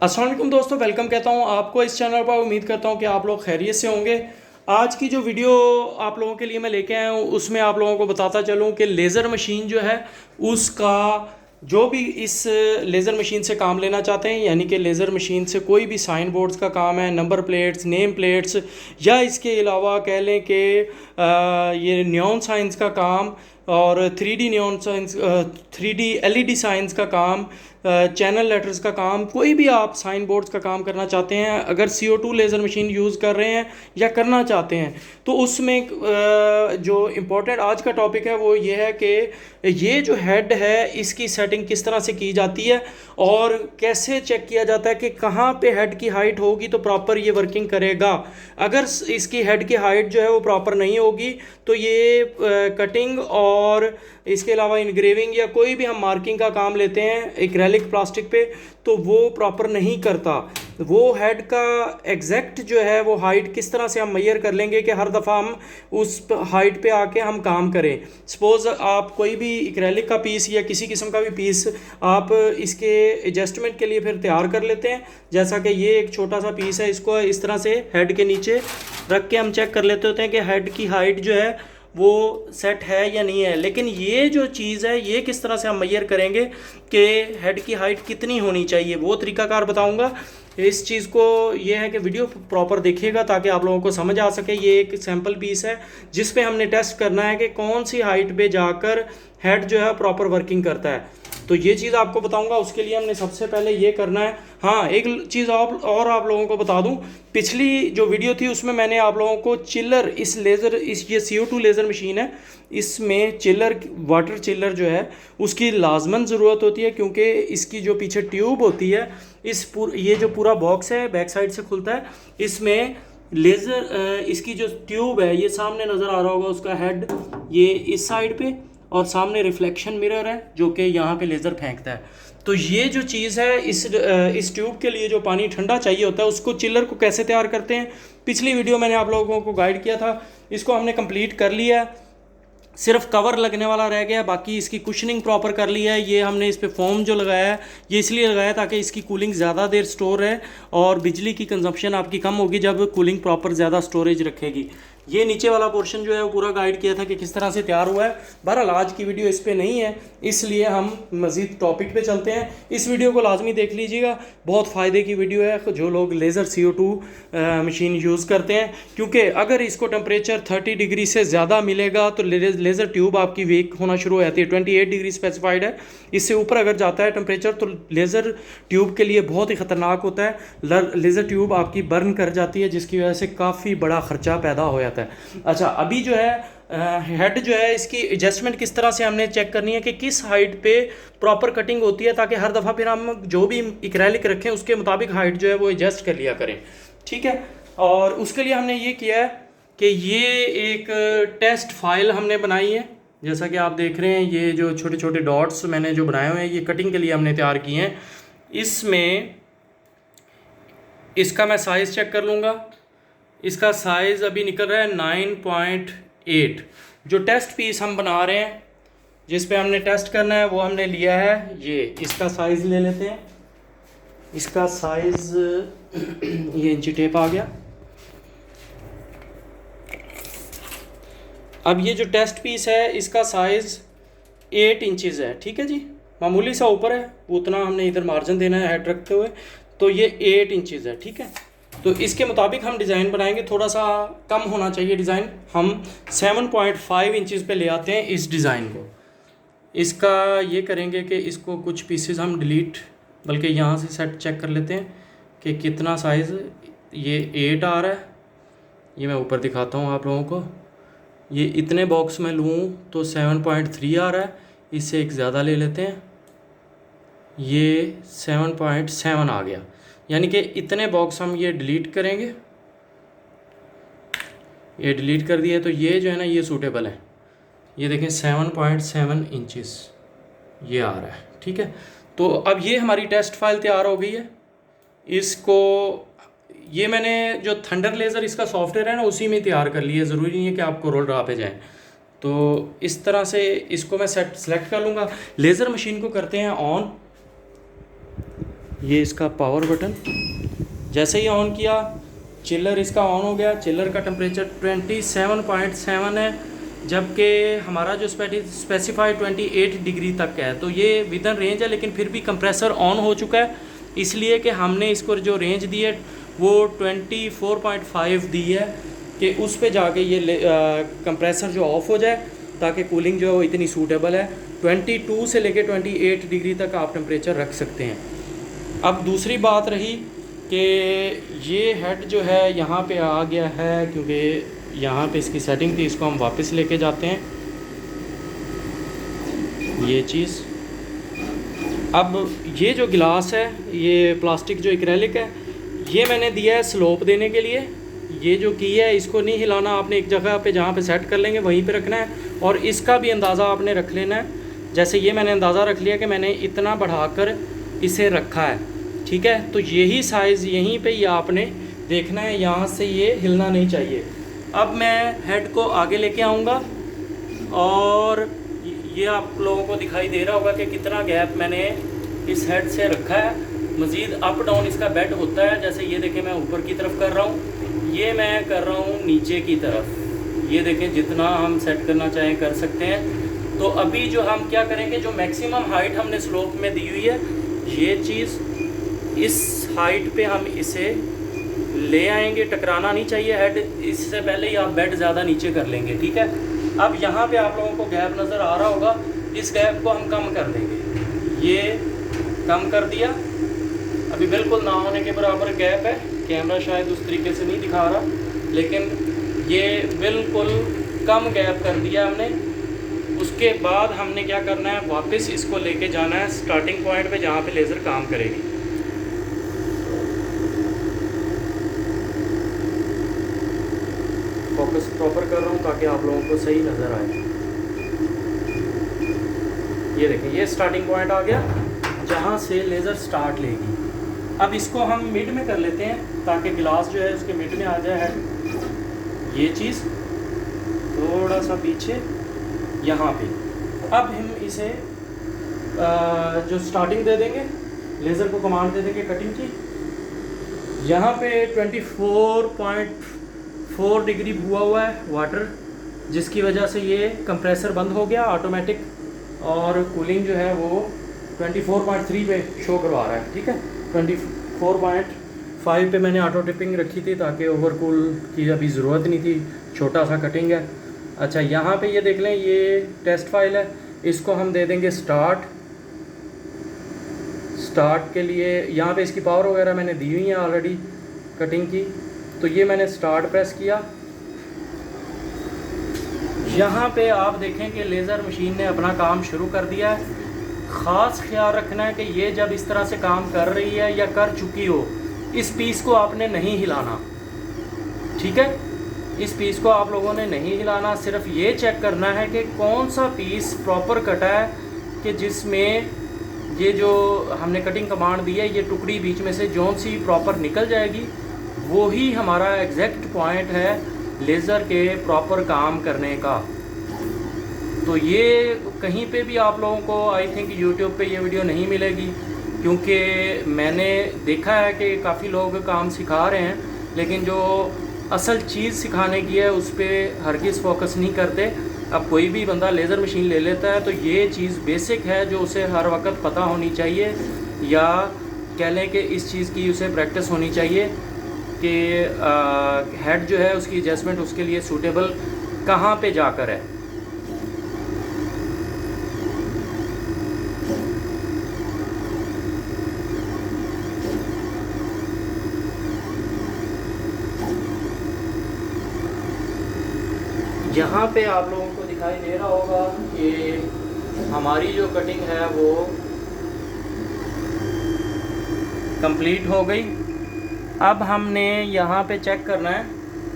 अस्सलाम वालेकुम दोस्तों, वेलकम कहता हूँ आपको इस चैनल पर। उम्मीद करता हूँ कि आप लोग खैरियत से होंगे। आज की जो वीडियो आप लोगों के लिए मैं लेके आया हूँ उसमें आप लोगों को बताता चलूँ कि लेज़र मशीन जो है उसका जो भी इस लेज़र मशीन से काम लेना चाहते हैं, यानी कि लेज़र मशीन से कोई भी साइन बोर्ड्स का काम है, नंबर प्लेट्स, नेम प्लेट्स, या इसके अलावा कह लें कि ये नियॉन साइंस का काम और 3D neon science, 3D LED science का काम, चैनल लेटर्स का काम, कोई भी आप साइन बोर्ड्स का काम करना चाहते हैं, अगर CO2 लेज़र मशीन यूज़ कर रहे हैं या करना चाहते हैं, तो उसमें जो इम्पोर्टेंट आज का टॉपिक है वो ये है कि ये जो हेड है इसकी सेटिंग किस तरह से की जाती है और कैसे चेक किया जाता है कि कहाँ पे हेड की हाइट होगी तो प्रॉपर ये वर्किंग करेगा। अगर इसकी हेड की हाइट जो है वो प्रॉपर नहीं होगी तो ये कटिंग और इसके अलावा इनग्रेविंग या कोई भी हम मार्किंग का काम लेते हैं एक्रेलिक प्लास्टिक पे तो वो प्रॉपर नहीं करता। वो हेड का एग्जैक्ट जो है वो हाइट किस तरह से हम मेजर कर लेंगे कि हर दफ़ा हम उस हाइट पे आके हम काम करें। सपोज़ आप कोई भी एक्रेलिक का पीस या किसी किस्म का भी पीस आप इसके एडजस्टमेंट के लिए फिर तैयार कर लेते हैं। जैसा कि ये एक छोटा सा पीस है, इसको इस तरह से हेड के नीचे रख के हम चेक कर लेते होते हैं कि हेड की हाइट जो है वो सेट है या नहीं है। लेकिन ये जो चीज़ है ये किस तरह से हम मेजर करेंगे कि हेड की हाइट कितनी होनी चाहिए, वो तरीकाकार बताऊंगा। इस चीज़ को ये है कि वीडियो प्रॉपर देखिएगा ताकि आप लोगों को समझ आ सके। ये एक सैम्पल पीस है जिस पे हमने टेस्ट करना है कि कौन सी हाइट पे जाकर हेड जो है प्रॉपर वर्किंग करता है। तो ये चीज़ आपको बताऊंगा। उसके लिए हमने सबसे पहले ये करना है। हाँ, एक चीज़ और आप लोगों को बता दूं, पिछली जो वीडियो थी उसमें मैंने आप लोगों को चिलर, इस ये CO2 लेज़र मशीन है, इसमें चिलर, वाटर चिलर जो है उसकी लाजमन ज़रूरत होती है, क्योंकि इसकी जो पीछे ट्यूब होती है, ये जो पूरा बॉक्स है बैक साइड से खुलता है, इसमें लेज़र इसकी जो ट्यूब है, ये सामने नज़र आ रहा होगा उसका हेड, ये इस साइड पे, और सामने रिफ्लेक्शन मिरर है जो कि यहाँ पे लेज़र फेंकता है। तो ये जो चीज़ है, इस ट्यूब के लिए जो पानी ठंडा चाहिए होता है उसको चिलर को कैसे तैयार करते हैं, पिछली वीडियो मैंने आप लोगों को गाइड किया था। इसको हमने कंप्लीट कर लिया है, सिर्फ कवर लगने वाला रह गया, बाकी इसकी कुशनिंग प्रॉपर कर ली है। ये हमने इस पे फोम जो लगाया है ये इसलिए लगाया ताकि इसकी कूलिंग ज़्यादा देर स्टोर है और बिजली की कंजप्शन आपकी कम होगी जब कूलिंग प्रॉपर ज़्यादा स्टोरेज रखेगी। ये नीचे वाला पोर्शन जो है वो पूरा गाइड किया था कि किस तरह से तैयार हुआ है। बहरहाल आज की वीडियो इस पे नहीं है, इसलिए हम मज़ीद टॉपिक पे चलते हैं। इस वीडियो को लाजमी देख लीजिएगा, बहुत फ़ायदे की वीडियो है जो लोग लेज़र CO2 मशीन यूज़ करते हैं, क्योंकि अगर इसको टेम्परेचर 30 डिग्री से ज़्यादा मिलेगा तो लेज़र ट्यूब आपकी वीक होना शुरू हो जाती है। 28 डिग्री स्पेसिफाइड है, इससे ऊपर अगर जाता है टेम्परेचर तो लेज़र ट्यूब के लिए बहुत ही ख़तरनाक होता है। लेज़र ट्यूब आपकी बर्न कर जाती है, जिसकी वजह से काफ़ी बड़ा ख़र्चा पैदा हो जाता है। अच्छा, अभी जो है हेड जो है इसकी एडजस्टमेंट किस तरह से हमने चेक करनी है कि किस हाइट पे प्रॉपर कटिंग होती है, ताकि हर दफ़ा फिर हम जो भी एक्रेलिक रखें उसके मुताबिक हाइट जो है वो एडजस्ट कर लिया करें। ठीक है, और उसके लिए हमने ये किया है कि ये एक टेस्ट फाइल हमने बनाई है। जैसा कि आप देख रहे हैं, ये जो छोटे छोटे डॉट्स मैंने जो बनाए हुए हैं ये कटिंग के लिए हमने तैयार किए हैं। इसमें इसका मैं साइज़ चेक कर लूँगा। इसका साइज़ अभी निकल रहा है 9.8। जो टेस्ट पीस हम बना रहे हैं, जिस पे हमने टेस्ट करना है, वो हमने लिया है ये। इसका साइज़ ले लेते हैं। इसका साइज़ ये इंची टेप आ गया। अब ये जो टेस्ट पीस है इसका साइज़ 8 इंचज़ है। ठीक है जी, मामूली सा ऊपर है, उतना हमने इधर मार्जिन देना है हेड रखते हुए, तो ये 8 इंचज़ है। ठीक है, तो इसके मुताबिक हम डिज़ाइन बनाएंगे। थोड़ा सा कम होना चाहिए डिज़ाइन, हम 7.5 इंचज़ पे ले आते हैं इस डिज़ाइन को। इसका ये करेंगे कि इसको कुछ पीसेस हम डिलीट, बल्कि यहाँ से सेट चेक कर लेते हैं कि कितना साइज़, ये 8 आ रहा है। ये मैं ऊपर दिखाता हूँ आप लोगों को। ये इतने बॉक्स में लूँ तो 7.3 आ रहा है, इससे एक ज़्यादा ले लेते हैं, ये 7.7 आ गया। यानी कि इतने बॉक्स हम ये डिलीट करेंगे। ये डिलीट कर दिया तो ये जो है ना ये सूटेबल है। ये देखें 7.7 इंचज़ ये आ रहा है। ठीक है, तो अब ये हमारी टेस्ट फाइल तैयार हो गई है। इसको ये मैंने जो थंडर लेज़र इसका सॉफ्टवेयर है ना उसी में तैयार कर लिया है, ज़रूरी नहीं है कि आपको रोल ड्रा पे जाए। तो इस तरह से इसको मैं सेलेक्ट कर लूँगा। लेज़र मशीन को करते हैं ऑन। ये इसका पावर बटन, जैसे ही ऑन किया चिल्लर इसका ऑन हो गया। चिल्लर का टेम्परेचर 27.7 है, जबकि हमारा जो स्पेसिफाइड 28 डिग्री तक है। तो ये विद इन रेंज है, लेकिन फिर भी कंप्रेसर ऑन हो चुका है, इसलिए कि हमने इसको जो रेंज दी है वो 24.5 दी है कि उस पे जाके ये कंप्रेसर जो ऑफ़ हो जाए, ताकि कूलिंग जो है वो इतनी सूटेबल है। 22 से लेके 28 डिग्री तक आप टेम्परेचर रख सकते हैं। अब दूसरी बात रही कि ये हेड जो है यहाँ पे आ गया है, क्योंकि यहाँ पे इसकी सेटिंग थी, इसको हम वापस लेके जाते हैं ये चीज़। अब ये जो गिलास है, ये प्लास्टिक जो एक्रेलिक है, ये मैंने दिया है स्लोप देने के लिए। ये जो की है इसको नहीं हिलाना, आपने एक जगह पे जहाँ पे सेट कर लेंगे वहीं पे रखना है, और इसका भी अंदाज़ा आपने रख लेना है। जैसे ये मैंने अंदाज़ा रख लिया कि मैंने इतना बढ़ाकर इसे रखा है, ठीक है। तो यही साइज़ यहीं पे ही आपने देखना है, यहाँ से ये हिलना नहीं चाहिए। अब मैं हेड को आगे लेके आऊँगा और ये आप लोगों को दिखाई दे रहा होगा कि कितना गैप मैंने इस हेड से रखा है। मज़ीद अप डाउन इसका बेड होता है, जैसे ये देखें मैं ऊपर की तरफ कर रहा हूँ, ये मैं कर रहा हूँ नीचे की तरफ। ये देखें जितना हम सेट करना चाहें कर सकते हैं। तो अभी जो हम क्या करेंगे, जो मैक्सिमम हाइट हमने स्लोप में दी हुई है, ये चीज़ इस हाइट पे हम इसे ले आएंगे। टकराना नहीं चाहिए हेड, इससे पहले ही आप बेड ज़्यादा नीचे कर लेंगे, ठीक है। अब यहाँ पे आप लोगों को गैप नज़र आ रहा होगा, इस गैप को हम कम कर देंगे। ये कम कर दिया, अभी बिल्कुल ना होने के बराबर गैप है। कैमरा शायद उस तरीके से नहीं दिखा रहा, लेकिन ये बिल्कुल कम गैप कर दिया हमने। उसके बाद हमने क्या करना है, वापस इसको लेके जाना है स्टार्टिंग पॉइंट पे जहाँ पे लेज़र काम करेगी। फोकस प्रॉपर कर रहा हूँ ताकि आप लोगों को सही नज़र आए। ये देखें, ये स्टार्टिंग पॉइंट आ गया जहाँ से लेज़र स्टार्ट लेगी। अब इसको हम मिड में कर लेते हैं ताकि गिलास जो है उसके मिड में आ जाए हेड। ये चीज़ थोड़ा सा पीछे यहाँ पे। अब हम इसे जो स्टार्टिंग दे देंगे, लेज़र को कमांड दे देंगे कटिंग की। यहाँ पे 24.4 डिग्री हुआ है वाटर, जिसकी वजह से ये कंप्रेसर बंद हो गया ऑटोमेटिक, और कूलिंग जो है वो 24.3 पे शो करवा रहा है, ठीक है। 24.5 पे मैंने ऑटो टिपिंग रखी थी ताकि ओवरकूल की अभी ज़रूरत नहीं थी, छोटा सा कटिंग है। अच्छा, यहाँ पे ये देख लें, ये टेस्ट फाइल है, इसको हम दे देंगे स्टार्ट के लिए। यहाँ पे इसकी पावर वगैरह मैंने दी हुई है ऑलरेडी कटिंग की, तो ये मैंने स्टार्ट प्रेस किया। यहाँ पे आप देखें कि लेज़र मशीन ने अपना काम शुरू कर दिया है। ख़ास ख्याल रखना है कि ये जब इस तरह से काम कर रही है या कर चुकी हो, इस पीस को आपने नहीं हिलाना, ठीक है। इस पीस को आप लोगों ने नहीं हिलाना, सिर्फ ये चेक करना है कि कौन सा पीस प्रॉपर कटा है, कि जिसमें ये जो हमने कटिंग कमांड दी है, ये टुकड़ी बीच में से जौन सी प्रॉपर निकल जाएगी, वो ही हमारा एग्जैक्ट पॉइंट है लेज़र के प्रॉपर काम करने का। तो ये कहीं पे भी आप लोगों को आई थिंक यूट्यूब पे ये वीडियो नहीं मिलेगी, क्योंकि मैंने देखा है कि काफ़ी लोग काम सिखा रहे हैं, लेकिन जो असल चीज़ सिखाने की है उस पर हरगिज़ फोकस नहीं करते। अब कोई भी बंदा लेज़र मशीन ले लेता है तो ये चीज़ बेसिक है जो उसे हर वक्त पता होनी चाहिए, या कह लें कि इस चीज़ की उसे प्रैक्टिस होनी चाहिए कि हेड जो है उसकी एडजस्टमेंट उसके लिए सूटेबल कहाँ पे जाकर है। यहाँ पे आप लोगों को दिखाई दे रहा होगा कि हमारी जो कटिंग है वो कंप्लीट हो गई। अब हमने यहाँ पे चेक करना है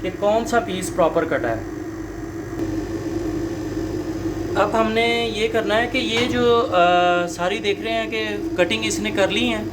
कि कौन सा पीस प्रॉपर कटा है। अब हमने ये करना है कि ये जो सारी देख रहे हैं कि कटिंग इसने कर ली है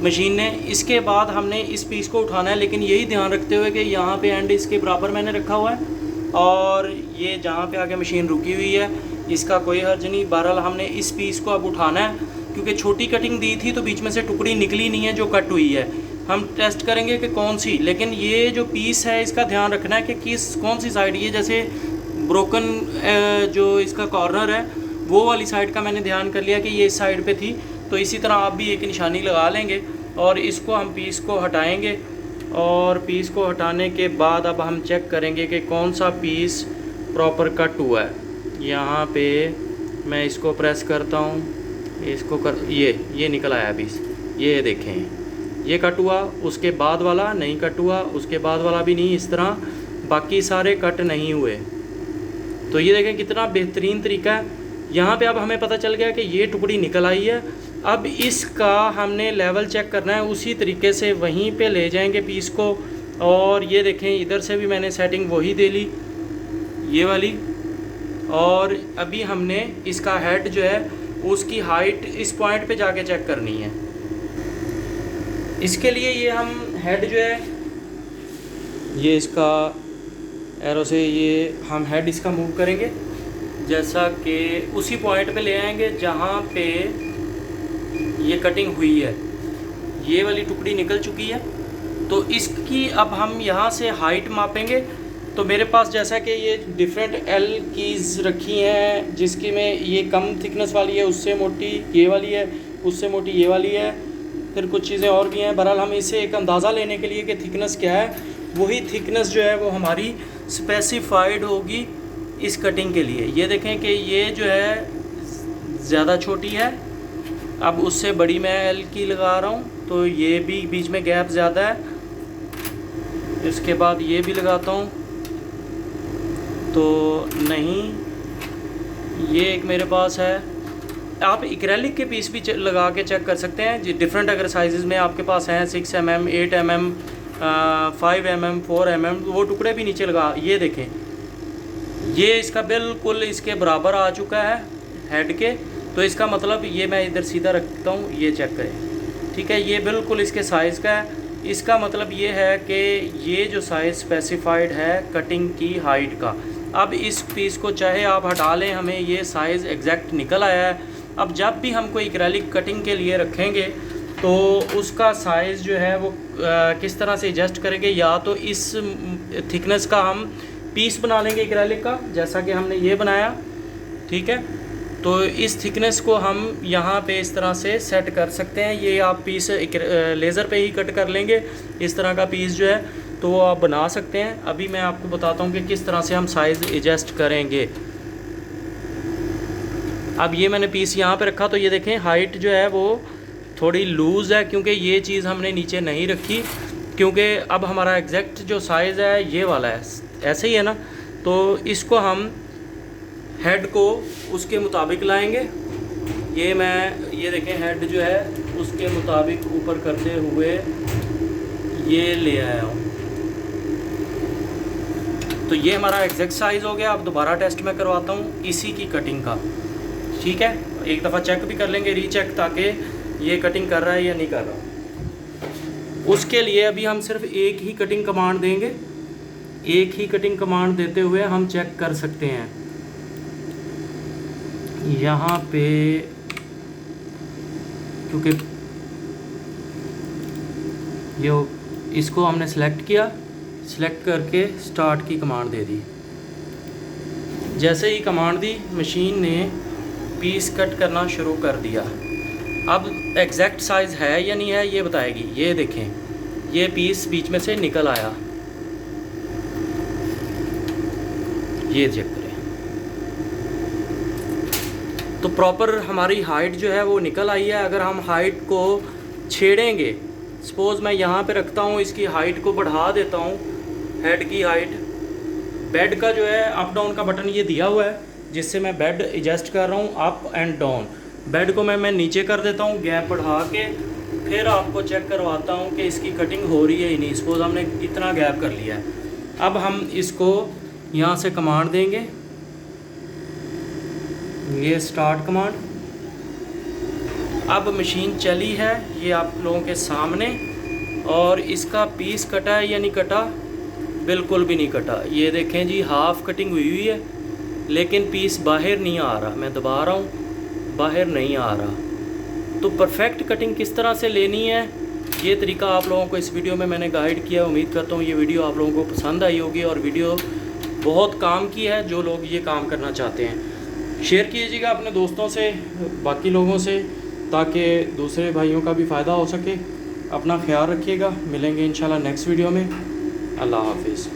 मशीन ने, इसके बाद हमने इस पीस को उठाना है, लेकिन यही ध्यान रखते हुए कि यहाँ पे एंड इसके बराबर मैंने रखा हुआ है, और ये जहाँ पे आगे मशीन रुकी हुई है इसका कोई हर्ज नहीं। बहरहाल हमने इस पीस को अब उठाना है, क्योंकि छोटी कटिंग दी थी तो बीच में से टुकड़ी निकली नहीं है जो कट हुई है। हम टेस्ट करेंगे कि कौन सी, लेकिन ये जो पीस है इसका ध्यान रखना है कि कौन सी साइड, ये जैसे ब्रोकन जो इसका कॉर्नर है वो वाली साइड का मैंने ध्यान कर लिया कि ये इस साइड पे थी। तो इसी तरह आप भी एक निशानी लगा लेंगे और इसको हम पीस को हटाएंगे, और पीस को हटाने के बाद अब हम चेक करेंगे कि कौन सा पीस प्रॉपर कट हुआ है। यहाँ पे मैं इसको प्रेस करता हूँ, इसको ये निकल आया पीस, ये देखें ये कट हुआ, उसके बाद वाला नहीं कट हुआ, उसके बाद वाला भी नहीं, इस तरह बाकी सारे कट नहीं हुए। तो ये देखें कितना बेहतरीन तरीका है। यहाँ पे अब हमें पता चल गया कि ये टुकड़ी निकल आई है। अब इसका हमने लेवल चेक करना है, उसी तरीके से वहीं पे ले जाएंगे पीस को। और ये देखें इधर से भी मैंने सेटिंग वही दे ली, ये वाली। और अभी हमने इसका हेड जो है उसकी हाइट इस पॉइंट पे जाके चेक करनी है। इसके लिए ये हम हेड जो है, ये इसका एरो से ये हम हेड इसका मूव करेंगे, जैसा कि उसी पॉइंट पे ले आएंगे जहाँ पे ये कटिंग हुई है। ये वाली टुकड़ी निकल चुकी है, तो इसकी अब हम यहाँ से हाइट मापेंगे। तो मेरे पास जैसा कि ये डिफरेंट एल कीज़ रखी हैं, जिसकी में ये कम थिकनेस वाली है, उससे मोटी ये वाली है, उससे मोटी ये वाली है, फिर कुछ चीज़ें और भी हैं। बहरहाल हम इसे एक अंदाज़ा लेने के लिए कि थिकनेस क्या है, वही थिकनेस जो है वो हमारी स्पेसिफाइड होगी इस कटिंग के लिए। ये देखें कि ये जो है ज़्यादा छोटी है, अब उससे बड़ी मैं एल की लगा रहा हूँ, तो ये भी बीच में गैप ज़्यादा है। इसके बाद ये भी लगाता हूँ, तो नहीं, ये एक मेरे पास है। आप एक्रेलिक के पीस भी लगा के चेक कर सकते हैं। डिफरेंट अगर साइज़ में आपके पास हैं 6 mm, 8 mm, 5 mm, 4 mm, वो टुकड़े भी नीचे लगा। ये देखें ये इसका बिल्कुल इसके बराबर आ चुका है हेड के। तो इसका मतलब ये मैं इधर सीधा रखता हूँ, ये चेक करें, ठीक है, ये बिल्कुल इसके साइज़ का है। इसका मतलब ये है कि ये जो साइज़ स्पेसिफाइड है कटिंग की हाइट का। अब इस पीस को चाहे आप हटा लें, हमें ये साइज़ एग्जैक्ट निकल आया है। अब जब भी हम कोई एक्रेलिक कटिंग के लिए रखेंगे तो उसका साइज़ जो है वो किस तरह से एडजस्ट करेंगे, या तो इस थिकनेस का हम पीस बना लेंगे एक्रेलिक का, जैसा कि हमने ये बनाया, ठीक है। तो इस थिकनेस को हम यहाँ पे इस तरह से सेट कर सकते हैं। ये आप पीस लेज़र पे ही कट कर लेंगे, इस तरह का पीस जो है तो वो आप बना सकते हैं। अभी मैं आपको बताता हूँ कि किस तरह से हम साइज़ एडजस्ट करेंगे। अब ये मैंने पीस यहाँ पे रखा, तो ये देखें हाइट जो है वो थोड़ी लूज़ है, क्योंकि ये चीज़ हमने नीचे नहीं रखी, क्योंकि अब हमारा एग्जैक्ट जो साइज़ है ये वाला है, ऐसे ही है ना। तो इसको हम हेड को उसके मुताबिक लाएंगे। ये देखें हेड जो है उसके मुताबिक ऊपर करते हुए ये ले आया हूँ। तो ये हमारा एग्जैक्ट साइज़ हो गया। अब दोबारा टेस्ट मैं करवाता हूँ इसी की कटिंग का, ठीक है। एक दफ़ा चेक भी कर लेंगे, रीचेक, ताकि ये कटिंग कर रहा है या नहीं कर रहा। उसके लिए अभी हम सिर्फ एक ही कटिंग कमांड देंगे। एक ही कटिंग कमांड देते हुए हम चेक कर सकते हैं। यहाँ पे क्योंकि ये इसको हमने सेलेक्ट किया, सेलेक्ट करके स्टार्ट की कमांड दे दी। जैसे ही कमांड दी मशीन ने पीस कट करना शुरू कर दिया। अब एग्जैक्ट साइज़ है या नहीं है ये बताएगी। ये देखें ये पीस बीच में से निकल आया, ये चेक करें। तो प्रॉपर हमारी हाइट जो है वो निकल आई है। अगर हम हाइट को छेड़ेंगे, सपोज़ मैं यहाँ पे रखता हूँ, इसकी हाइट को बढ़ा देता हूँ, हेड की हाइट, बेड का जो है अप डाउन का बटन ये दिया हुआ है, जिससे मैं बेड एडजस्ट कर रहा हूँ अप एंड डाउन। बेड को मैं नीचे कर देता हूँ गैप बढ़ा के, फिर आपको चेक करवाता हूँ कि इसकी कटिंग हो रही है ही नहीं। सपोज़ हमने इतना गैप कर लिया है। अब हम इसको यहाँ से कमांड देंगे, ये स्टार्ट कमांड। अब मशीन चली है ये आप लोगों के सामने, और इसका पीस कटा है या नहीं कटा, बिल्कुल भी नहीं कटा। ये देखें जी हाफ कटिंग हुई है, लेकिन पीस बाहर नहीं आ रहा। मैं दबा रहा हूँ, बाहर नहीं आ रहा। तो परफेक्ट कटिंग किस तरह से लेनी है ये तरीका आप लोगों को इस वीडियो में मैंने गाइड किया। उम्मीद करता हूँ ये वीडियो आप लोगों को पसंद आई होगी और वीडियो बहुत काम की है जो लोग ये काम करना चाहते हैं। शेयर कीजिएगा अपने दोस्तों से, बाकी लोगों से, ताकि दूसरे भाइयों का भी फ़ायदा हो सके। अपना ख्याल रखिएगा, मिलेंगे इंशाल्लाह नेक्स्ट वीडियो में। अल्लाह हाफिज़।